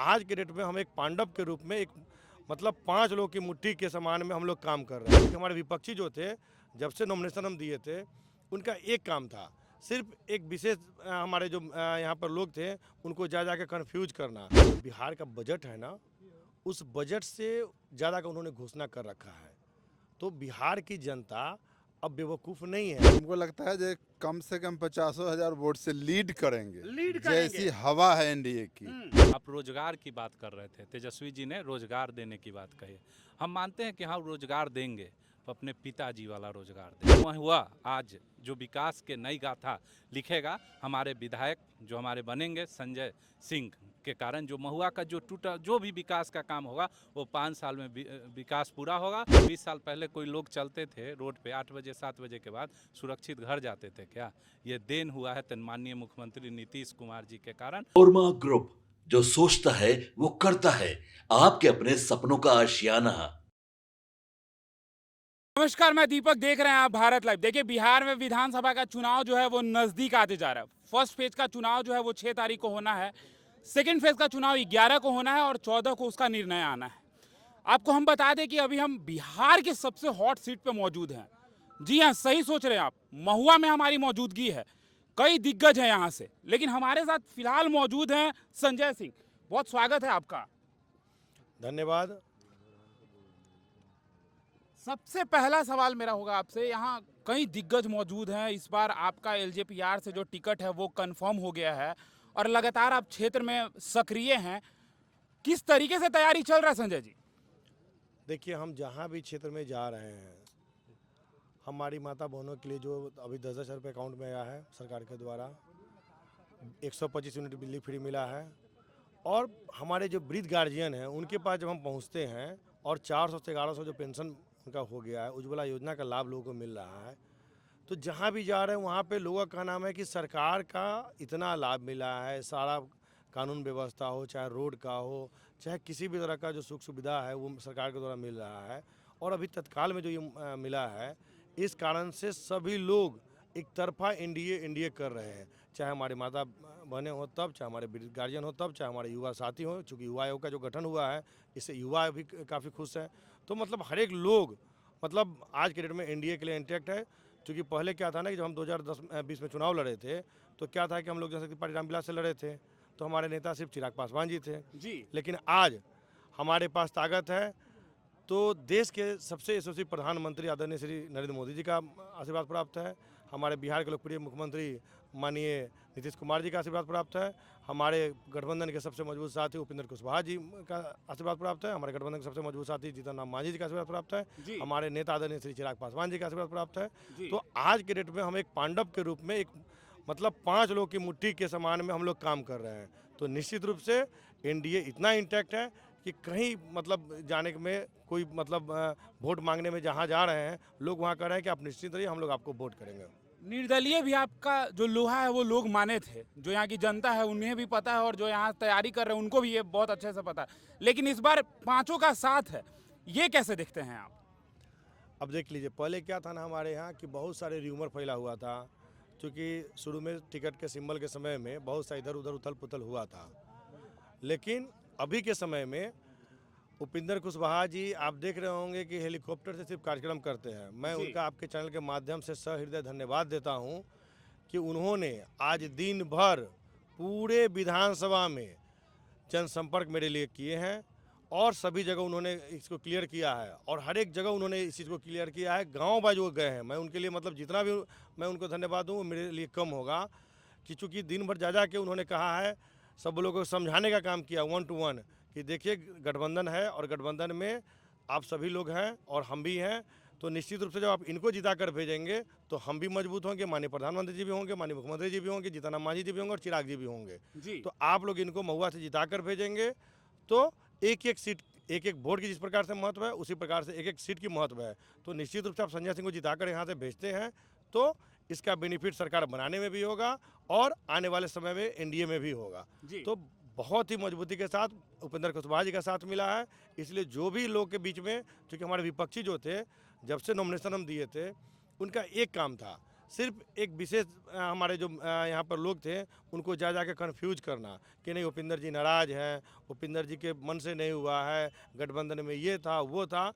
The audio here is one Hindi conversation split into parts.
आज के डेट में हम एक पांडव के रूप में एक मतलब 5 लोगों की मुट्ठी के समान में हम लोग काम कर रहे हैं। क्योंकि हमारे विपक्षी जो थे, जब से नॉमिनेशन हम दिए थे, उनका एक काम था, सिर्फ एक विशेष हमारे जो यहाँ पर लोग थे, उनको जा के कन्फ्यूज करना। बिहार का बजट है ना, उस बजट से ज़्यादा का उन्होंने घोषणा कर रखा है। तो बिहार की जनता अब बेवकूफ़ नहीं है। हमको लगता है जो कम से कम 50,000 वोट से लीड करेंगे, लीड जैसी करेंगे। हवा है एनडीए की। आप रोजगार की बात कर रहे थे, तेजस्वी जी ने रोजगार देने की बात कही। हम मानते हैं कि हाँ रोजगार देंगे, तो अपने पिताजी वाला रोजगार देंगे। वह हुआ आज जो विकास के नई गाथा लिखेगा हमारे विधायक जो हमारे बनेंगे संजय सिंह के कारण, जो महुआ का जो टूटा जो भी विकास का काम होगा वो 5 साल में विकास पूरा होगा। 20 साल पहले कोई लोग चलते थे रोड पे 8 बजे 7 बजे के बाद सुरक्षित घर जाते थे क्या? ये देन हुआ है माननीय मुख्यमंत्री नीतीश कुमार जी के कारण। ओरमा ग्रुप, जो सोचता है वो करता है। आपके अपने सपनों का आशियाना। नमस्कार, मैं दीपक, देख रहे हैं आप भारत लाइव। देखिए, बिहार में विधानसभा का चुनाव जो है वो नजदीक आते जा रहा है। फर्स्ट फेज का चुनाव जो है वो 6 तारीख को होना है, सेकंड फेज का चुनाव 11 को होना है और 14 को उसका निर्णय आना है। आपको हम बता दें कि अभी हम बिहार के सबसे हॉट सीट पे मौजूद हैं। जी हाँ, सही सोच रहे हैं आप, महुआ में हमारी मौजूदगी है। कई दिग्गज हैं यहाँ से, लेकिन हमारे साथ फिलहाल मौजूद हैं संजय सिंह। बहुत स्वागत है आपका। धन्यवाद। सबसे पहला सवाल मेरा होगा आपसे, यहाँ कई दिग्गज मौजूद हैं। इस बार आपका एलजेपीआर से जो टिकट है वो कंफर्म हो गया है और लगातार आप क्षेत्र में सक्रिय हैं। किस तरीके से तैयारी चल रहा है संजय जी? देखिए, हम जहाँ भी क्षेत्र में जा रहे हैं, हमारी माता बहनों के लिए जो अभी 10,000 रुपये अकाउंट में आया है सरकार के द्वारा, 125 यूनिट बिजली फ्री मिला है। और हमारे जो वृद्ध गार्जियन हैं उनके पास जब हम पहुँचते हैं और 400 से 1100 जो पेंशन उनका हो गया है, उज्ज्वला योजना का लाभ लोगों को मिल रहा है। तो जहाँ भी जा रहे हैं वहाँ पे लोगों का नाम है कि सरकार का इतना लाभ मिला है। सारा कानून व्यवस्था हो, चाहे रोड का हो, चाहे किसी भी तरह का जो सुख सुविधा है वो सरकार के द्वारा मिल रहा है। और अभी तत्काल में जो ये मिला है, इस कारण से सभी लोग एक तरफा एनडीए कर रहे हैं। चाहे हमारे माता बहनें हो तब, चाहे हमारे गार्जियन हो तब, चाहे हमारे युवा साथी हो। चूँकि युवा आयोग का जो गठन हुआ है, इससे युवा भी काफ़ी खुश हैं। तो मतलब हर एक लोग मतलब आज के डेट में एनडीए के लिए इंटैक्ट है। क्योंकि पहले क्या था ना कि जब हम 2020 में चुनाव लड़े थे तो क्या था कि हम लोग जनशक्ति पार्टी रामविलास से लड़े थे, तो हमारे नेता सिर्फ चिराग पासवान जी थे जी। लेकिन आज हमारे पास ताकत है, तो देश के सबसे यशस्वी प्रधानमंत्री आदरणीय श्री नरेंद्र मोदी जी का आशीर्वाद प्राप्त है। हमारे बिहार के लोकप्रिय मुख्यमंत्री माननीय नीतीश कुमार जी का आशीर्वाद प्राप्त है। हमारे गठबंधन के सबसे मजबूत साथी उपेंद्र कुशवाहा जी का आशीर्वाद प्राप्त है। हमारे गठबंधन के सबसे मजबूत साथी जीतन राम मांझी जी का आशीर्वाद प्राप्त है। हमारे नेता आदरणीय श्री चिराग पासवान जी का आशीर्वाद प्राप्त है। तो आज के डेट में हम एक पांडव के रूप में एक मतलब 5 लोगों की मुट्ठी के समान में हम लोग काम कर रहे हैं। तो निश्चित रूप से एनडीए इतना इंटैक्ट है कि कहीं मतलब जाने में कोई मतलब वोट मांगने में जहाँ जा रहे हैं, लोग वहाँ कह रहे हैं कि आप निश्चित रहिए, हम लोग आपको वोट करेंगे। निर्दलीय भी आपका जो लोहा है वो लोग माने थे, जो यहाँ की जनता है उन्हें भी पता है और जो यहाँ तैयारी कर रहे हैं उनको भी ये बहुत अच्छे से पता है। लेकिन इस बार 5 का साथ है, ये कैसे देखते हैं आप? अब देख लीजिए, पहले क्या था ना हमारे यहाँ कि बहुत सारे र्यूमर फैला हुआ था। क्योंकि शुरू में टिकट के सिंबल के समय में बहुत सा इधर उधर उथल पुथल हुआ था। लेकिन अभी के समय में उपेंद्र कुशवाहा जी, आप देख रहे होंगे कि हेलीकॉप्टर से सिर्फ कार्यक्रम करते हैं। मैं उनका आपके चैनल के माध्यम से सहृदय धन्यवाद देता हूं कि उन्होंने आज दिन भर पूरे विधानसभा में जनसंपर्क मेरे लिए किए हैं और सभी जगह उन्होंने इसको क्लियर किया है। और हर एक जगह उन्होंने इस चीज़ को क्लियर किया है। गाँव बाज वो गए हैं, मैं उनके लिए मतलब जितना भी मैं उनको धन्यवाद दूँ वो मेरे लिए कम होगा। कि चूँकि दिन भर जा के उन्होंने कहा है, सब लोगों को समझाने का काम किया 1 to 1 कि देखिए गठबंधन है और गठबंधन में आप सभी लोग हैं और हम भी हैं। तो निश्चित रूप से जब आप इनको जिता कर भेजेंगे तो हम भी मजबूत होंगे, माननीय प्रधानमंत्री जी भी होंगे, माननीय मुख्यमंत्री जी भी होंगे, जीतन राम मांझी जी भी होंगे और चिराग जी भी होंगे जी। तो आप लोग इनको महुआ से जिता कर भेजेंगे तो एक एक सीट, एक एक वोट की जिस प्रकार से महत्व है उसी प्रकार से एक एक सीट की महत्व है। तो निश्चित रूप से आप संजय सिंह को जिताकर यहाँ से भेजते हैं तो इसका बेनिफिट सरकार बनाने में भी होगा और आने वाले समय में एनडीए में भी होगा। तो बहुत ही मजबूती के साथ उपेंद्र कुशवाहा जी का साथ मिला है। इसलिए जो भी लोग के बीच में, क्योंकि हमारे विपक्षी जो थे, जब से नॉमिनेशन हम दिए थे, उनका एक काम था, सिर्फ एक विशेष हमारे जो यहाँ पर लोग थे उनको जा जा के कन्फ्यूज करना कि नहीं उपेंद्र जी नाराज़ हैं, उपेंद्र जी के मन से नहीं हुआ है, गठबंधन में ये था वो था,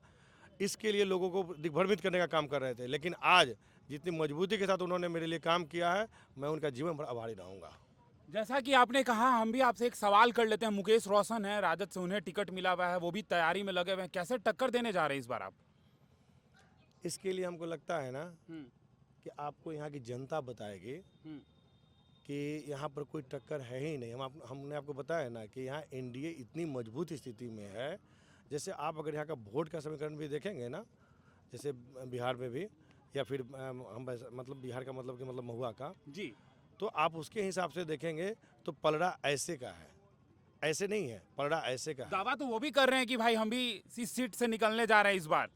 इसके लिए लोगों को दिग्भ्रमित करने का काम कर रहे थे। लेकिन आज जितनी मजबूती के साथ उन्होंने मेरे लिए काम किया है, मैं उनका जीवन भर आभारी रहूँगा। जैसा कि आपने कहा, हम भी आपसे एक सवाल कर लेते हैं। मुकेश रोशन है, राजद से उन्हें टिकट मिला हुआ है, वो भी तैयारी में लगे हुए हैं, कैसे टक्कर देने जा रहे हैं इस बार आप? इसके लिए हमको लगता है ना कि आपको यहाँ की जनता बताएगी कि यहाँ पर कोई टक्कर है ही नहीं। हमने आपको बताया ना कि यहाँ एनडीए इतनी मजबूत स्थिति में है। जैसे आप अगर यहाँ का वोट का समीकरण भी देखेंगे ना, जैसे बिहार में भी, या फिर हम मतलब बिहार का मतलब कि मतलब महुआ का जी, तो आप उसके हिसाब से देखेंगे तो पलड़ा ऐसे का है, ऐसे नहीं है, पलड़ा ऐसे का है। दावा तो वो भी कर रहे हैं कि भाई हम भी इस सीट से निकलने जा रहे हैं इस बार।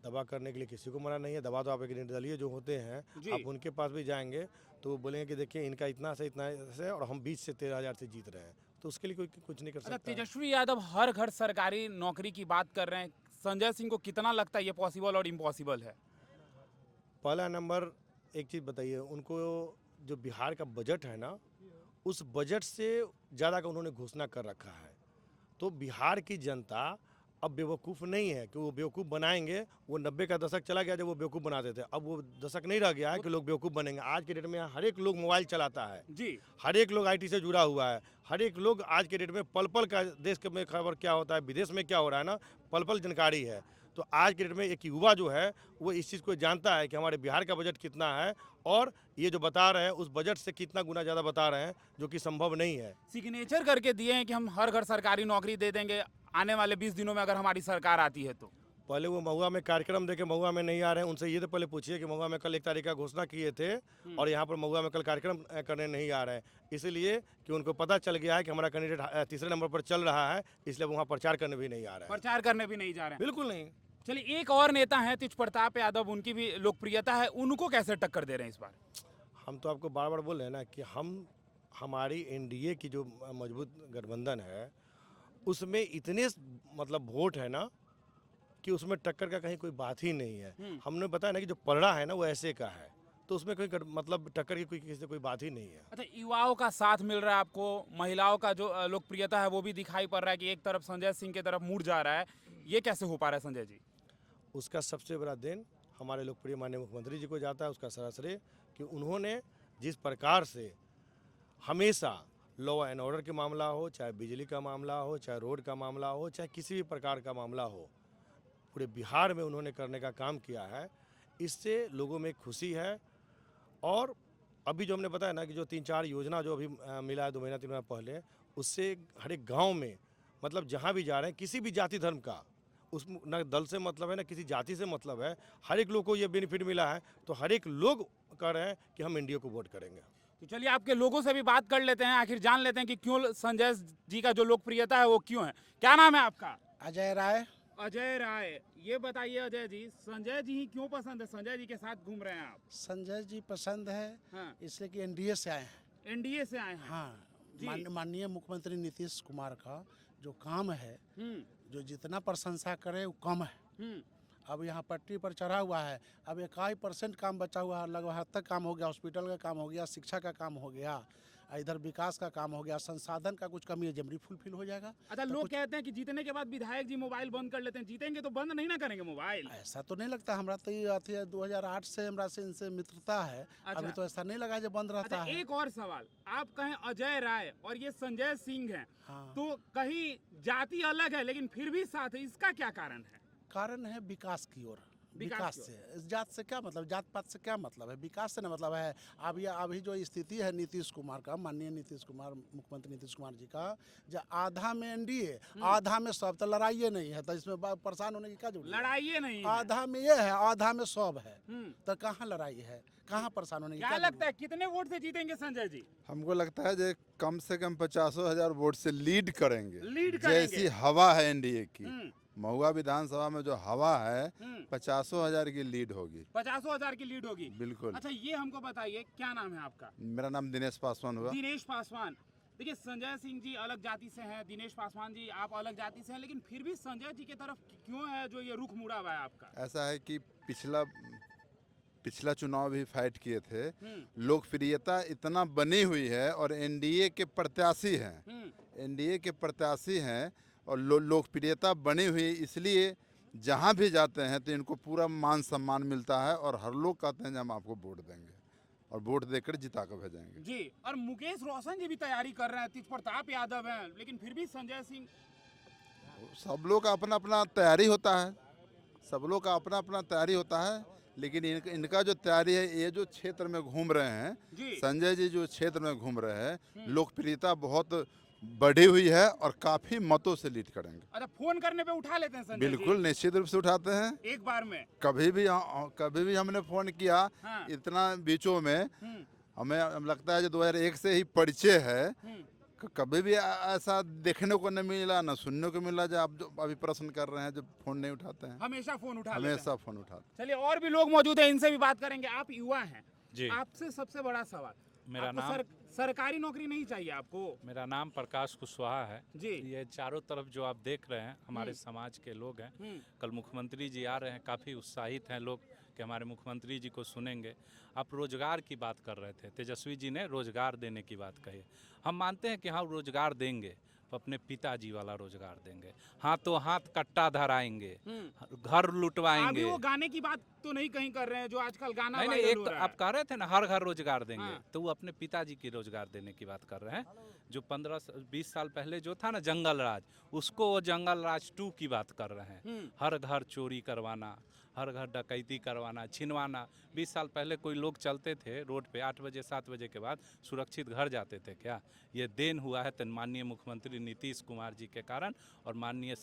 दवा करने के लिए किसी को मना नहीं है। दवा तो आप एक निर्दलीय जो होते हैं, जी। आप उनके पास भी जाएंगे तो वो बोलेंगे कि देखिए इनका इतना से और हम 20 से 13,000 से जीत रहे हैं, तो उसके लिए कोई कुछ नहीं कर अच्छा, सकता है। तेजस्वी यादव हर घर सरकारी नौकरी की बात कर रहे हैं। संजय सिंह को कितना लगता है ये पॉसिबल और इम्पॉसिबल है? पहला नंबर एक चीज़ बताइए, उनको जो बिहार का बजट है ना, उस बजट से ज़्यादा का उन्होंने घोषणा कर रखा है। तो बिहार की जनता अब बेवकूफ़ नहीं है कि वो बेवकूफ़ बनाएंगे। वो 90 का दशक चला गया जब वो बेवकूफ़ बनाते थे, अब वो दशक नहीं रह गया है कि लोग बेवकूफ़ बनेंगे। आज के डेट में हर एक लोग मोबाइल चलाता है जी, हर एक लोग आईटी से जुड़ा हुआ है, हर एक लोग आज के डेट में पल पल का देश के में खबर क्या होता है, विदेश में क्या हो रहा है ना, पल पल जानकारी है। तो आज के डेट में एक युवा जो है वो इस चीज़ को जानता है कि हमारे बिहार का बजट कितना है, और ये जो बता रहे हैं उस बजट से कितना गुना ज़्यादा बता रहे हैं, जो कि संभव नहीं है। सिग्नेचर करके दिए हैं कि हम हर घर सरकारी नौकरी दे देंगे आने वाले 20 दिनों में अगर हमारी सरकार आती है तो। पहले वो महुआ में कार्यक्रम देके महुआ में नहीं आ रहे हैं, उनसे ये तो पहले पूछिए कि महुआ में कल 1 तारीख का घोषणा किए थे और यहाँ पर महुआ में कल कार्यक्रम करने नहीं आ रहे हैं, इसलिए कि उनको पता चल गया है कि हमारा कैंडिडेट तीसरे नंबर पर चल रहा है, इसलिए वो वहाँ प्रचार करने भी नहीं आ रहे हैं। प्रचार करने भी नहीं जा रहे हैं। बिल्कुल नहीं। चलिए, एक और नेता हैं तेज प्रताप यादव, उनकी भी लोकप्रियता है, उनको कैसे टक्कर दे रहे हैं इस बार? हम तो आपको बार बार बोल रहे हैं ना कि हमारी एनडीए की जो मजबूत गठबंधन है उसमें इतने मतलब वोट है ना कि उसमें टक्कर का कहीं कोई बात ही नहीं है। हमने बताया ना कि जो पलड़ा है ना वो ऐसे का है, तो उसमें कोई मतलब टक्कर की किसी से कोई बात ही नहीं है। अच्छा, युवाओं का साथ मिल रहा है आपको, महिलाओं का जो लोकप्रियता है वो भी दिखाई पड़ रहा है कि एक तरफ संजय सिंह की तरफ मुड़ जा रहा है, ये कैसे हो पा रहा है संजय जी? उसका सबसे बड़ा देन हमारे लोकप्रिय माननीय मुख्यमंत्री जी को जाता है, उसका सारा श्रेय कि उन्होंने जिस प्रकार से हमेशा लॉ एंड ऑर्डर के मामला हो, चाहे बिजली का मामला हो, चाहे रोड का मामला हो, चाहे किसी भी प्रकार का मामला हो, पूरे बिहार में उन्होंने करने का काम किया है। इससे लोगों में खुशी है। और अभी जो हमने बताया ना कि जो 3-4 योजना जो अभी मिला है 2 महीना 3 महीना पहले, उससे हर एक गाँव में मतलब जहाँ भी जा रहे हैं, किसी भी जाति धर्म का उस न दल से मतलब है ना किसी जाति से मतलब है, हर एक लोग को ये बेनिफिट मिला है। तो हर एक लोग कह रहे हैं कि हम एनडीए को वोट करेंगे। तो चलिए, आपके लोगों से भी बात कर लेते हैं, आखिर जान लेते हैं कि क्यों संजय जी का जो लोकप्रियता है वो क्यों है। क्या नाम है आपका? अजय राय। अजय राय। ये बताइए अजय जी, संजय जी ही क्यों पसंद है? संजय जी के साथ घूम रहे हैं आप? संजय जी पसंद है हाँ, इसलिए कि एनडीए से आए हैं। एनडीए से आए हैं। हाँ, जी। माननीय मुख्यमंत्री नीतीश कुमार का जो काम है, जो जितना प्रशंसा करे वो कम है। अब यहाँ पटरी पर चढ़ा हुआ है, अब 1% काम बचा हुआ है, लगभग हद तक काम हो गया, हॉस्पिटल का काम हो गया, शिक्षा का काम हो गया, इधर विकास का काम हो गया, संसाधन का कुछ कमी है, जमरी फुलफिल हो जाएगा। अच्छा, लोग कहते हैं कि जीतने के बाद विधायक जी मोबाइल बंद कर लेते हैं, जीतेंगे तो बंद नहीं ना करेंगे मोबाइल? ऐसा तो नहीं लगता हमरा, तो ये अथी 2008 से हमरा से इनसे मित्रता है। अच्छा। अभी तो ऐसा नहीं लगा जो बंद रहता अच्छा, है। एक और सवाल, आप कहें अजय राय और ये संजय सिंह हैं, हाँ। तो कहीं जाति अलग है लेकिन फिर भी साथ है, इसका क्या कारण है? कारण है विकास की ओर, विकास विकास की से। इस जात से क्या मतलब, जात पात से क्या मतलब है, विकास से ना मतलब है। अब ये अभी जो स्थिति है नीतीश कुमार का, माननीय नीतीश कुमार, मुख्यमंत्री नीतीश कुमार जी का, जो आधा में एनडीए आधा में सब, तो लड़ाई नहीं है, तो इसमें परेशान होने की क्या जरूरत है? लड़ाई नहीं है। आधा में ये है, आधा में सब है, हम्म। तो कहाँ लड़ाई है, कहाँ परेशान होने की क्या क्या लगता है कितने वोट से जीतेंगे संजय जी? हमको लगता है जो कम से कम 50,000 वोट से लीड करेंगे। लीड करेंगे। जैसी हवा है एनडीए की, हम्म। महुआ विधानसभा में जो हवा है, हम्म। 50,000 की लीड होगी। 50,000 की लीड होगी। बिल्कुल। अच्छा, ये हमको बताइए, क्या नाम है आपका? मेरा नाम दिनेश पासवान हुआ। दिनेश पासवान। देखिए, संजय सिंह जी अलग जाति से हैं, दिनेश पासवान जी आप अलग जाति से हैं, लेकिन फिर भी संजय जी की तरफ क्यों है जो ये रुख मुड़ा हुआ है आपका? ऐसा है कि पिछला चुनाव भी फाइट किए थे। लोकप्रियता इतना बनी हुई है और एनडीए के प्रत्याशी हैं, एनडीए के प्रत्याशी हैं और लोकप्रियता बनी हुई, इसलिए जहां भी जाते हैं तो इनको पूरा मान सम्मान मिलता है और हर लोग कहते हैं कि हम आपको वोट देंगे और वोट देकर जिता कर भेजेंगे जी। और मुकेश रोशन जी भी तैयारी कर रहे हैं, तेज प्रताप यादव हैं, लेकिन फिर भी संजय सिंह। सब लोग का अपना अपना तैयारी होता है, सब लोग का अपना अपना तैयारी होता है, लेकिन इनका जो तैयारी है, ये जो क्षेत्र में घूम रहे हैं, संजय जी जो क्षेत्र में घूम रहे हैं, लोकप्रियता बहुत बढ़ी हुई है और काफी मतों से लीड करेंगे। अच्छा, फोन करने पे उठा लेते हैं संजय बिल्कुल जी? निश्चित रूप से उठाते हैं, एक बार में? कभी भी हमने फोन किया। हाँ। इतना बीचों में हमें लगता है जो 2001 से ही परिचय है, कभी भी ऐसा देखने को नहीं मिला, ना सुनने को मिला जो आप जो अभी प्रश्न कर रहे हैं, जब फोन नहीं उठाते हैं। हमेशा फोन उठा लेते हैं। हमेशा फोन उठाते हैं। चलिए, और भी लोग मौजूद हैं, इनसे भी बात करेंगे। आप युवा हैं जी। आपसे सबसे बड़ा सवाल, मेरा आपको नाम सरकारी नौकरी नहीं चाहिए आपको? मेरा नाम प्रकाश कुशवाहा है जी। ये चारों तरफ जो आप देख रहे हैं हमारे समाज के लोग हैं। कल मुख्यमंत्री जी आ रहे हैं, काफ़ी उत्साहित हैं लोग कि हमारे मुख्यमंत्री जी को सुनेंगे। आप रोजगार की बात कर रहे थे, तेजस्वी जी ने रोजगार देने की बात कही। हम मानते हैं कि हाँ रोजगार देंगे, तो अपने पिताजी वाला रोजगार देंगे, हाथों हाथ कट्टा धराएंगे, घर लुटवाएंगे। अभी वो गाने की बात तो नहीं कहीं कर रहे हैं जो आजकल गाना नहीं, वायरल एक हो तो रहा है। आप कह रहे थे ना हर घर रोजगार देंगे, हाँ। तो वो अपने पिताजी की रोजगार देने की बात कर रहे हैं। जो 15-20 साल पहले जो था ना जंगल राज, उसको वो जंगल राज 2 की बात कर रहे हैं। हर घर चोरी करवाना, हर घर डकैती करवाना, छिनवाना। 20 साल पहले कोई लोग चलते थे रोड पे 8 बजे 7 बजे के बाद सुरक्षित घर जाते थे क्या? ये देन हुआ है माननीय मुख्यमंत्री नीतीश कुमार जी के कारण और माननीय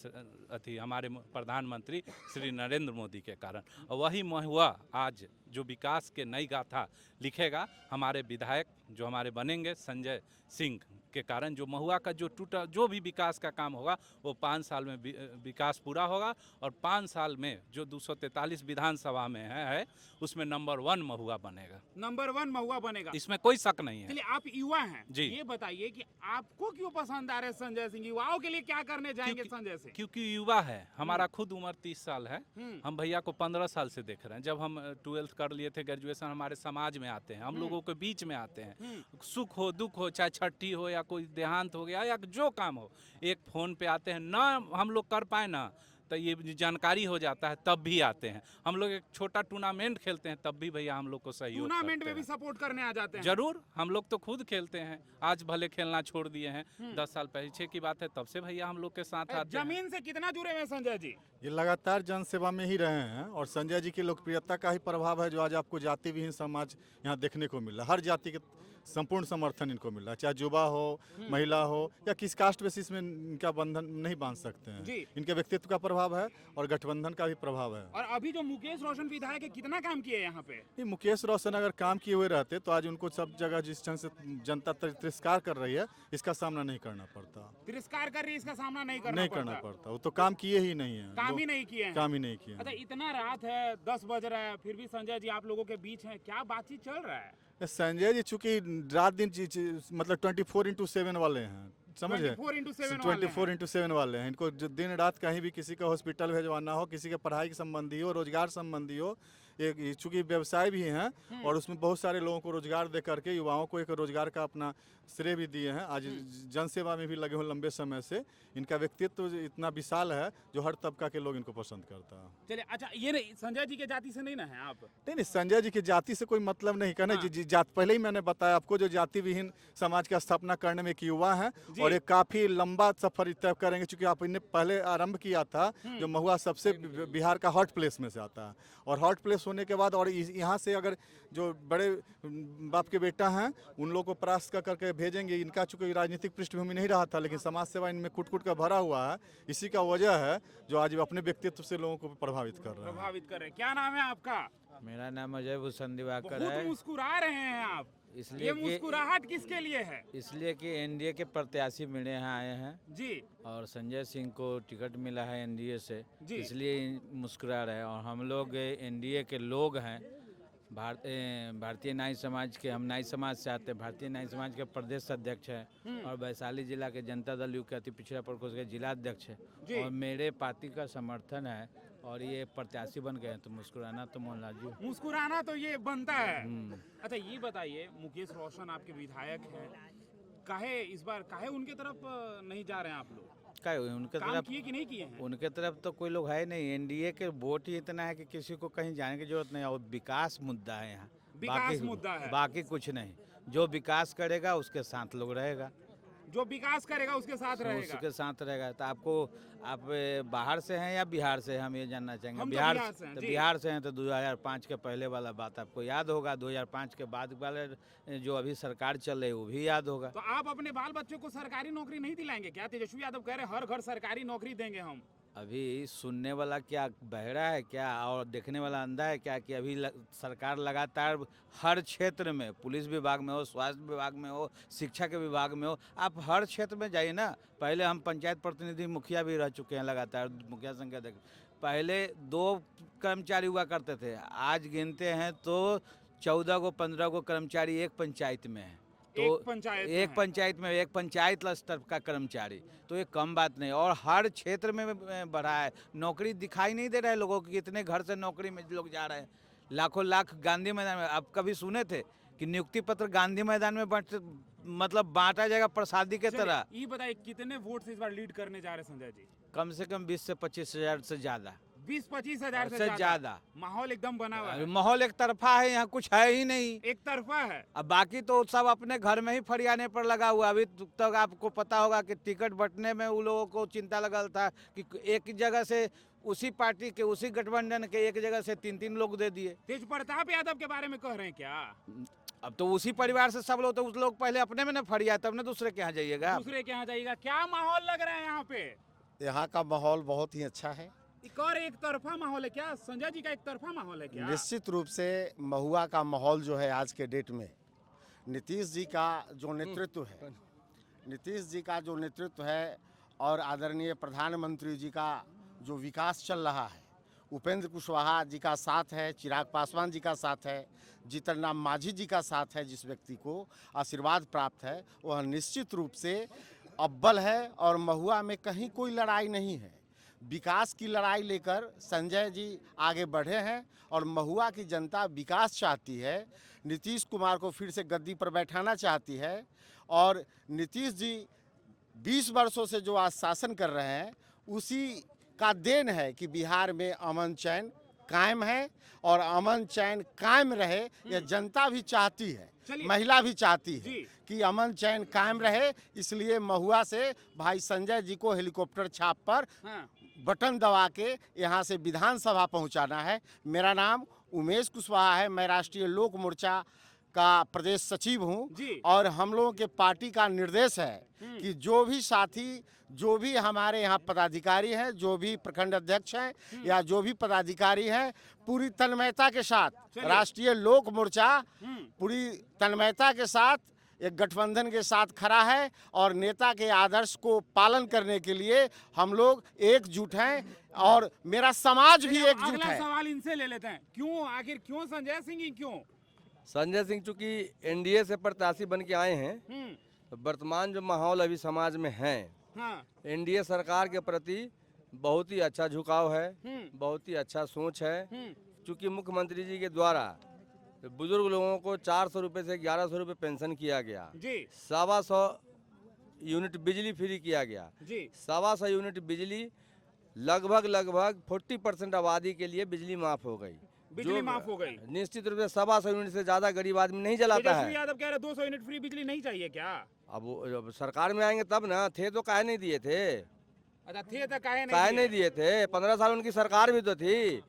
हमारे प्रधानमंत्री श्री नरेंद्र मोदी के कारण। और वही महुआ आज जो विकास के नई गाथा लिखेगा हमारे विधायक जो हमारे बनेंगे संजय सिंह के कारण। जो महुआ का जो टूटा जो भी विकास का काम होगा वो 5 साल में विकास पूरा होगा और 5 साल में जो 243 विधानसभा में है उसमें नंबर 1 महुआ बनेगा। नंबर 1 महुआ बनेगा, इसमें कोई शक नहीं है। चलिए, आप युवा हैं जी। ये बताइए कि आपको क्यों पसंद आ रहे हैं संजय सिंह? युवाओं के लिए क्या करने जाएंगे संजय सिंह? क्योंकि युवा है, हमारा खुद उम्र 30 साल है। हम भैया को 15 साल से देख रहे हैं। जब हम 12th कर लिए थे, ग्रेजुएशन, हमारे समाज में आते हैं, हम लोगों के बीच में आते हैं। सुख हो दुख हो, चाहे छठी हो या कोई देहांत हो गया या जो काम हो, एक फ़ोन पे आते हैं ना। हम लोग कर पाए ना तो ये जानकारी हो जाता है तब भी आते हैं। हम लोग एक छोटा टूर्नामेंट खेलते हैं तब भी भैया हम लोग को सहयोग टूर्नामेंट में करते भी हैं। सपोर्ट करने आ जाते हैं? जरूर, हम लोग तो खुद खेलते हैं। आज भले खेलना छोड़ दिए हैं, 10 साल पीछे की बात है, तब से भैया हम लोग के साथ आते हैं। जमीन से कितना जुड़े हुए हैं संजय जी? ये लगातार जनसेवा में ही रहे हैं और संजय जी की लोकप्रियता का ही प्रभाव है जो आज आपको जाति विहीन समाज यहाँ देखने को मिल रहा है। हर जाति के संपूर्ण समर्थन इनको मिल रहा है, चाहे युवा हो, महिला हो या किस कास्ट बेसिस में इनका बंधन नहीं बांध सकते हैं। इनके व्यक्तित्व का प्रभाव है और गठबंधन का भी प्रभाव है। और अभी जो मुकेश रोशन विधायक है, कितना काम किए यहाँ पे? ये मुकेश रोशन अगर काम किए हुए रहते तो आज उनको सब जगह जिस ढंग से जनता तिरस्कार कर रही है, इसका सामना नहीं करना पड़ता। तिरस्कार कर रही है, इसका सामना नहीं करना पड़ता। वो तो काम किए ही नहीं है, काम ही नहीं किए हैं। काम ही नहीं किए। अच्छा, इतना रात है, 10 बज रहा है, फिर भी संजय जी आप लोगों के बीच हैं, क्या बातचीत चल रहा है? संजय जी चूंकि रात दिन मतलब 24/7 वाले हैं, समझ रहे? 24/7 वाले हैं। इनको जो दिन रात कहीं भी किसी का हॉस्पिटल भेजवाना हो, किसी के पढ़ाई संबंधी हो, रोजगार संबंधी हो, एक चूंकि व्यवसाय भी हैं और उसमें बहुत सारे लोगों को रोजगार दे करके युवाओं को एक रोजगार का अपना श्रेय भी दिए हैं। आज जनसेवा में भी लगे हुए लंबे समय से। इनका व्यक्तित्व इतना विशाल है जो हर तबका के लोग इनको पसंद करता है। चलिए, अच्छा, ये नहीं संजय जी के जाति से नहीं ना है आप? नहीं, संजय जी की जाति से कोई मतलब नहीं कहना। जात पहले ही मैंने बताया आपको, जो जाति विहीन समाज की स्थापना करने में एक युवा है और एक काफी लंबा सफर तय करेंगे। चूंकि आपने पहले आरंभ किया था, जो महुआ सबसे बिहार का हॉट प्लेस में से आता है और हॉट प्लेस होने के बाद और यहाँ से अगर जो बड़े बाप के बेटा हैं उन लोगों को परास्त कर करके भेजेंगे। इनका चूंकि राजनीतिक पृष्ठभूमि नहीं रहा था, लेकिन समाज सेवा इनमें कुट कुट का भरा हुआ है। इसी का वजह है जो आज अपने व्यक्तित्व से लोगों को प्रभावित कर रहे हैं। क्या नाम है आपका? मेरा नाम अजय भूषण दिवाकर बहुत है। मुस्कुरा रहे हैं आप, इसलिए ये मुस्कुराहट किसके लिए है? इसलिए कि एनडीए के प्रत्याशी मेरे यहाँ आए हैं जी और संजय सिंह को टिकट मिला है एनडीए से, जी। इसलिए मुस्कुरा रहे हैं। और हम लोग एनडीए के लोग हैं, भारतीय नाई समाज के, हम नाई समाज से आते हैं। भारतीय नाई समाज के प्रदेश अध्यक्ष हैं और वैशाली जिला के जनता दल यू के अति पिछड़ा प्रकोष्ठ के जिला अध्यक्ष है और मेरे पार्टी का समर्थन है और ये प्रत्याशी बन गए हैं तो मुस्कुराना तो मोहनलाल जी। मुस्कुराना तो ये बनता है। अच्छा ये बताइए, मुकेश रोशन आपके विधायक हैं, काहे इस बार काहे उनके तरफ नहीं जा रहे हैं आप लोग? क्या उनके काम तरफ किए कि नहीं किए हैं? उनके तरफ तो कोई लोग है नहीं। एनडीए के वोट ही इतना है कि किसी को कहीं जाने की जरूरत नहीं है। और विकास मुद्दा है यहाँ, विकास मुद्दा है। बाकी कुछ नहीं। जो विकास करेगा उसके साथ लोग रहेगा, जो विकास करेगा उसके साथ रहेगा। उसके साथ रहेगा। तो आप बाहर से हैं या बिहार से हैं, हम ये जानना चाहेंगे। हम तो बिहार बिहार से हैं, तो जी। बिहार से हैं तो 2005 के पहले वाला बात आपको याद होगा, 2005 के बाद वाले जो अभी सरकार चल रही है वो भी याद होगा। तो आप अपने बाल बच्चों को सरकारी नौकरी नहीं दिलाएंगे क्या? तेजस्वी यादव कह रहे हैं हर घर सरकारी नौकरी देंगे हम। अभी सुनने वाला क्या बहरा है क्या और देखने वाला अंधा है क्या कि अभी सरकार लगातार हर क्षेत्र में, पुलिस विभाग में हो, स्वास्थ्य विभाग में हो, शिक्षा के विभाग में हो, आप हर क्षेत्र में जाइए ना। पहले हम पंचायत प्रतिनिधि मुखिया भी रह चुके हैं लगातार, मुखिया संघ के अध्यक्ष। पहले 2 कर्मचारी हुआ करते थे, आज गिनते हैं तो 14 को 15 को कर्मचारी एक पंचायत में है। तो एक पंचायत स्तर का कर्मचारी, तो ये कम बात नहीं। और हर क्षेत्र में बढ़ा है। नौकरी दिखाई नहीं दे रहा है लोगों की, कितने घर से नौकरी में लोग जा रहे हैं। लाखों लाख गांधी मैदान में, आप कभी सुने थे कि नियुक्ति पत्र गांधी मैदान में बांटा जाएगा प्रसादी के तरह? ये बताइए कितने वोट से इस बार लीड करने जा रहे हैं संजय जी? कम से कम 20 से 25 हजार से ज्यादा। 20-25 हजार से ज्यादा। माहौल एकदम बना हुआ है। माहौल एक तरफा है, यहाँ कुछ है ही नहीं। एक तरफा है। अब बाकी तो सब अपने घर में ही फरियाने पर लगा हुआ। अभी तक आपको पता होगा कि टिकट बंटने में उन लोगों को चिंता लगल था कि एक जगह से उसी पार्टी के, उसी गठबंधन के एक जगह से 3-3 लोग दे दिए। तेज प्रताप यादव के बारे में कह रहे हैं क्या? अब तो उसी परिवार से सब लोग, तो उस लोग पहले अपने में न फरिया, तब न दूसरे के यहाँ जाइएगा। दूसरे के यहाँ जाइएगा। क्या माहौल लग रहा है यहाँ पे? यहाँ का माहौल बहुत ही अच्छा है। एक और एक तरफा माहौल है क्या? संजय जी का एक तरफा माहौल है क्या? निश्चित रूप से महुआ का माहौल जो है आज के डेट में नीतीश जी का जो नेतृत्व है, नीतीश जी का जो नेतृत्व है और आदरणीय प्रधानमंत्री जी का जो विकास चल रहा है, उपेंद्र कुशवाहा जी का साथ है, चिराग पासवान जी का साथ है, जीतन राम मांझी जी का साथ है, जिस व्यक्ति को आशीर्वाद प्राप्त है वह निश्चित रूप से अव्वल है। और महुआ में कहीं कोई लड़ाई नहीं है। विकास की लड़ाई लेकर संजय जी आगे बढ़े हैं और महुआ की जनता विकास चाहती है। नीतीश कुमार को फिर से गद्दी पर बैठाना चाहती है और नीतीश जी 20 वर्षों से जो आज शासन कर रहे हैं उसी का देन है कि बिहार में अमन चैन कायम है। और अमन चैन कायम रहे यह जनता भी चाहती है, महिला भी चाहती है कि अमन चैन कायम रहे। इसलिए महुआ से भाई संजय जी को हेलीकॉप्टर छाप पर बटन दबा के यहाँ से विधानसभा पहुँचाना है। मेरा नाम उमेश कुशवाहा है, मैं राष्ट्रीय लोक मोर्चा का प्रदेश सचिव हूँ और हम लोगों के पार्टी का निर्देश है कि जो भी साथी, जो भी हमारे यहाँ पदाधिकारी हैं, जो भी प्रखंड अध्यक्ष हैं या जो भी पदाधिकारी हैं, पूरी तन्मयता के साथ राष्ट्रीय लोक मोर्चा पूरी तन्मयता के साथ एक गठबंधन के साथ खड़ा है और नेता के आदर्श को पालन करने के लिए हम लोग एकजुट हैं और मेरा समाज भी एकजुट अगला है। सवाल इनसे ले लेते हैं, क्यों आखिर क्यों संजय सिंह ही क्यों? संजय सिंह चूंकि एनडीए से प्रत्याशी बन के आए हैं, तो वर्तमान जो माहौल अभी समाज में है, एनडीए सरकार के प्रति बहुत ही अच्छा झुकाव है, बहुत ही अच्छा सोच है। चूंकि मुख्यमंत्री जी के द्वारा बुजुर्ग लोगों को 400 रुपये से 1100 रुपये पेंशन किया गया, 125 यूनिट बिजली फ्री किया गया, 125 यूनिट बिजली लगभग 40% आबादी के लिए बिजली माफ हो गई। बिजली माफ हो गई। निश्चित रूप से 125 यूनिट से ज्यादा गरीब आदमी नहीं जलाता है। यादव कह रहे 200 यूनिट फ्री बिजली नहीं चाहिए क्या? अब सरकार में आएंगे तब ना, थे तो काहे नहीं दिए थे? अच्छा थे तो काहे नहीं दिए थे? 15 साल उनकी सरकार भी तो थी,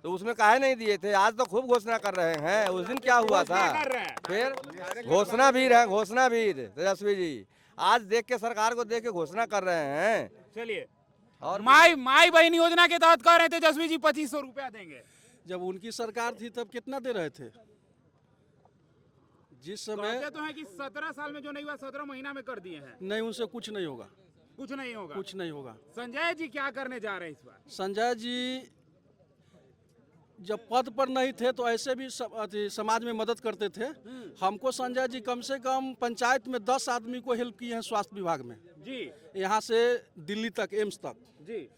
तो उसमें काहे नहीं दिए थे? आज तो खूब घोषणा कर रहे हैं। उस दिन क्या हुआ था? फिर घोषणावीर है, घोषणावीर तेजस्वी जी। आज देख के सरकार को देख के घोषणा कर रहे हैं। चलिए, और माई बहन योजना के तहत कह रहे थे तेजस्वी जी 2500 रुपया देंगे। जब उनकी सरकार थी तब कितना दे रहे थे? जिस समय तो है कि 17 साल में जो नहीं हुआ 17 महीना में कर दिए हैं। नहीं, उनसे कुछ नहीं होगा, कुछ नहीं होगा, कुछ नहीं होगा। संजय जी क्या करने जा रहे हैं इस बार? संजय जी जब पद पर नहीं थे तो ऐसे भी समाज में मदद करते थे। हमको संजय जी कम से कम पंचायत में 10 आदमी को हेल्प किए हैं स्वास्थ्य विभाग में। जी यहाँ से दिल्ली तक, एम्स तक, जी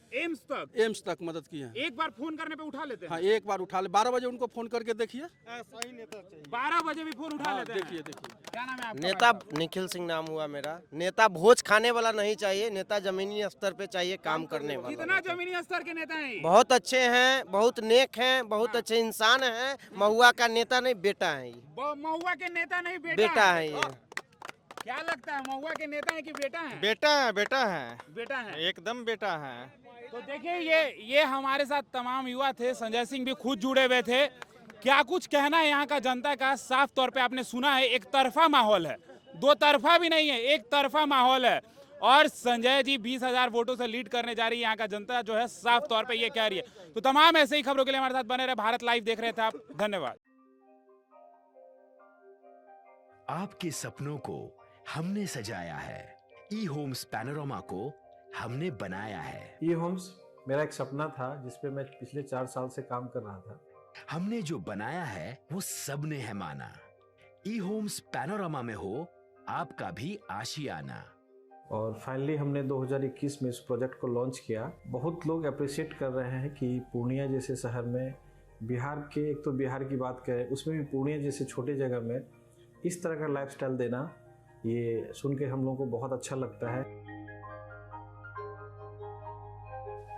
एम्स तक मदद की है। एक बार फोन करने पे उठा लेते हैं। हाँ, एक बार उठा ले, 12 बजे उनको फोन करके देखिए। 12 बजे भी फोन उठा लेते हैं। देखिए क्या नाम है आपका? नेता निखिल सिंह नाम हुआ मेरा। नेता भोज खाने वाला नहीं चाहिए, नेता जमीनी स्तर पे चाहिए, काम करने वाला। कितना जमीनी स्तर के नेता हैं? बहुत अच्छे हैं, बहुत नेक हैं, बहुत अच्छे इंसान हैं। महुआ का नेता नहीं, बेटा है ये। महुआ के नेता नहीं, बेटा है ये। क्या लगता है, महुआ के नेता है कि बेटा है? बेटा है, बेटा है, बेटा है, एकदम बेटा है। तो देखिए ये हमारे साथ तमाम युवा थे, संजय सिंह भी खुद जुड़े हुए थे। क्या कुछ कहना है यहाँ का जनता का? साफ तौर पे आपने सुना है, एक तरफा माहौल है, दो तरफा भी नहीं है, एक तरफा माहौल है। और संजय जी 20,000 वोटों से लीड करने जा रही है। यहाँ का जनता जो है साफ तौर पे ये कह रही है। तो तमाम ऐसे ही खबरों के लिए हमारे साथ बने रहे। भारत लाइव देख रहे थे आप, धन्यवाद। आपके सपनों को हमने सजाया है, ई होम्स पैनोरामा को हमने बनाया है। ई होम्स मेरा एक सपना था जिसपे मैं पिछले 4 साल से काम कर रहा था। हमने जो बनाया है वो सबने है माना। ई होम्स पैनोरामा में हो आपका भी आशियाना। और फाइनली हमने 2021 में इस प्रोजेक्ट को लॉन्च किया। बहुत लोग अप्रिशिएट कर रहे हैं कि पूर्णिया जैसे शहर में, बिहार के, एक तो बिहार की बात करें उसमें भी पूर्णिया जैसे छोटे जगह में इस तरह का लाइफस्टाइल देना, ये सुन के हम लोगों को बहुत अच्छा लगता है।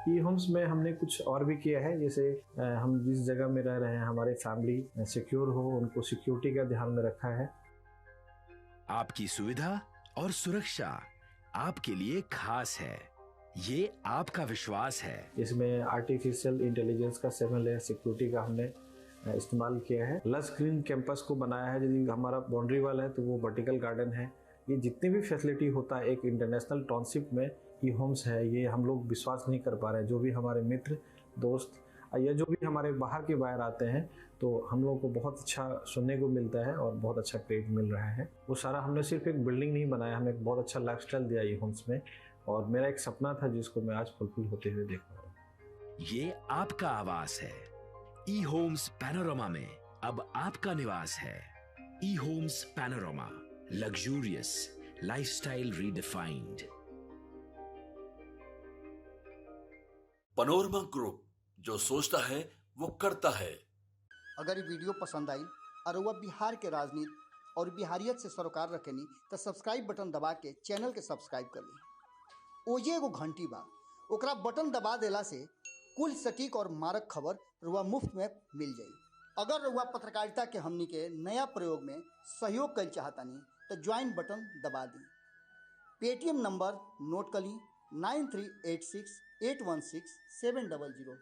ई होम्स में हमने कुछ और भी किया है, जैसे हम जिस जगह में रह रहे हैं हमारे फैमिली सिक्योर हो, उनको सिक्योरिटी का ध्यान में रखा है। आपकी सुविधा और सुरक्षा आपके लिए खास है, ये आपका विश्वास है। इसमें आर्टिफिशियल इंटेलिजेंस का 7 लेयर सिक्योरिटी का हमने इस्तेमाल किया है। लस ग्रीन कैंपस को बनाया है। यदि हमारा बाउंड्री वाल है तो वो वर्टिकल गार्डन है। ये जितनी भी फैसिलिटी होता है एक इंटरनेशनल टाउनशिप में, ई होम्स है, ये हम लोग विश्वास नहीं कर पा रहे हैं। जो भी हमारे मित्र दोस्त या जो भी हमारे बाहर के बाहर आते हैं तो हम लोगों को बहुत अच्छा सुनने को मिलता है और बहुत अच्छा क्रेडिट मिल रहा है। वो सारा हमने सिर्फ एक बिल्डिंग नहीं बनाया, हमें एक बहुत अच्छा लाइफस्टाइल दिया ई होम्स में, और मेरा एक सपना था जिसको मैं आज फुलफिल होते हुए देख रहा हूँ। ये आपका आवास है। ई होम्स पैनोरामा में अब आपका निवास है। E homes panorama, luxurious lifestyle redefined. Panorama group, जो सोचता है वो करता है। अगर ये वीडियो पसंद आई और वह बिहार के राजनीति और बिहारियत से सरोकार रखेनी तो सब्सक्राइब बटन दबा के चैनल के सब्सक्राइब कर ली। ओजे एगो घंटी बा, ओकरा बटन दबा देला से कुल सटीक और मारक खबर रुआ मुफ्त में मिल जाई। अगर रुआ पत्रकारिता के हमनी के नया प्रयोग में सहयोग कर चाहतानी तो ज्वाइन बटन दबा दी। पेटीएम नंबर नोट कर ली 9386 816 700।